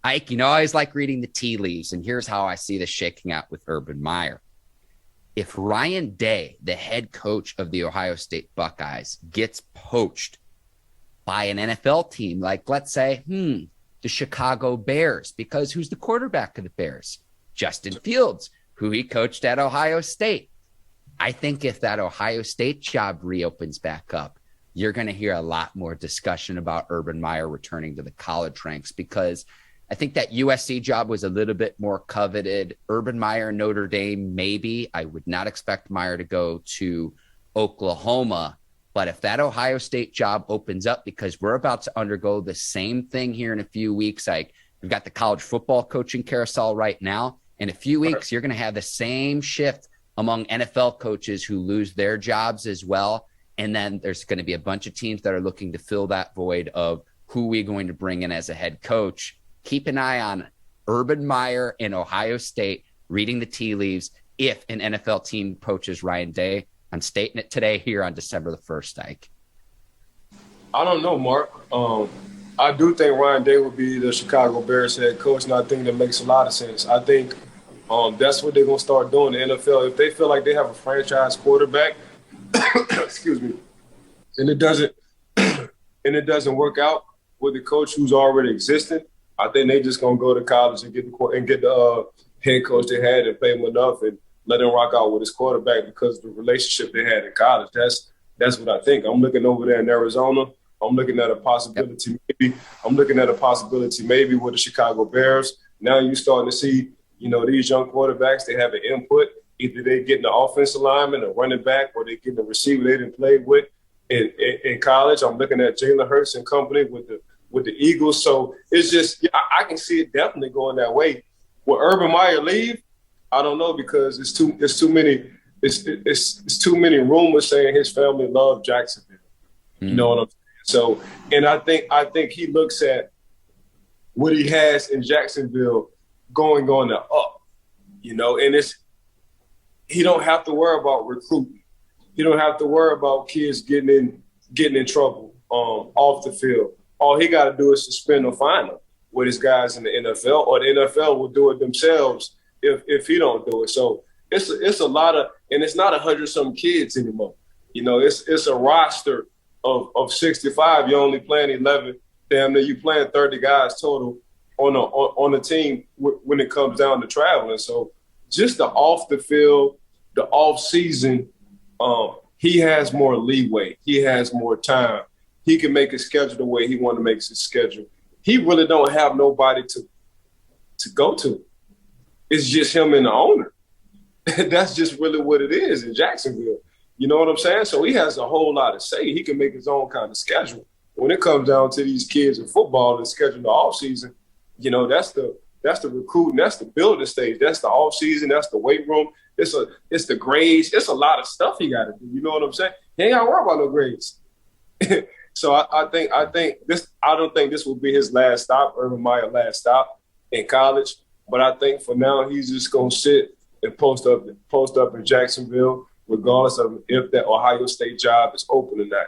Ike, I always like reading the tea leaves, and here's how I see this shaking out with Urban Meyer. If Ryan Day, the head coach of the Ohio State Buckeyes, gets poached by an NFL team, like let's say, the Chicago Bears, because who's the quarterback of the Bears? Justin Fields, who he coached at Ohio State. I think if that Ohio State job reopens back up, you're going to hear a lot more discussion about Urban Meyer returning to the college ranks, because I think that USC job was a little bit more coveted. Urban Meyer, Notre Dame, maybe. I would not expect Meyer to go to Oklahoma. But if that Ohio State job opens up, because we're about to undergo the same thing here in a few weeks, like we've got the college football coaching carousel right now. In a few weeks, you're going to have the same shift among NFL coaches who lose their jobs as well. And then there's going to be a bunch of teams that are looking to fill that void of who we're going to bring in as a head coach. Keep an eye on Urban Meyer in Ohio State, reading the tea leaves if an NFL team poaches Ryan Day. I'm stating it today here on December the 1st, Ike. I don't know, Mark. I do think Ryan Day would be the Chicago Bears head coach, and I think that makes a lot of sense. I think that's what they're going to start doing in the NFL. If they feel like they have a franchise quarterback, excuse me, and it doesn't work out with the coach who's already existing, I think they just going to go to college and get the head coach they had and pay him enough and let him rock out with his quarterback because of the relationship they had in college. That's what I think. I'm looking over there in Arizona. I'm looking at a possibility maybe with the Chicago Bears. Now you're starting to see, these young quarterbacks, they have an input. Either they getting the offensive lineman, a running back, or they getting the receiver they didn't play with in college. I'm looking at Jalen Hurts and company with the Eagles. So it's just, I can see it definitely going that way. Will Urban Meyer leave? I don't know, because it's too many rumors saying his family loved Jacksonville. You know what I'm saying? So, and I think he looks at what he has in Jacksonville going on the up, and he don't have to worry about recruiting. He don't have to worry about kids getting in trouble off the field. All he got to do is suspend or fine them with his guys in the NFL, or the NFL will do it themselves if he don't do it. So it's a lot of, and it's not 100-some kids anymore. It's a roster of 65. You're only playing 11. Damn near you playing 30 guys total on a team when it comes down to traveling. So just the off the field, the off season, he has more leeway. He has more time. He can make his schedule the way he want to make his schedule. He really don't have nobody to go to. It's just him and the owner. That's just really what it is in Jacksonville. You know what I'm saying? So he has a whole lot to say. He can make his own kind of schedule. When it comes down to these kids in football and schedule the offseason, that's the recruiting, that's the building stage, that's the offseason, that's the weight room, it's the grades, it's a lot of stuff he got to do. You know what I'm saying? He ain't got to worry about no grades. So I don't think this will be his last stop, Urban Meyer last stop in college. But I think for now he's just gonna sit and post up in Jacksonville, regardless of if that Ohio State job is open or not.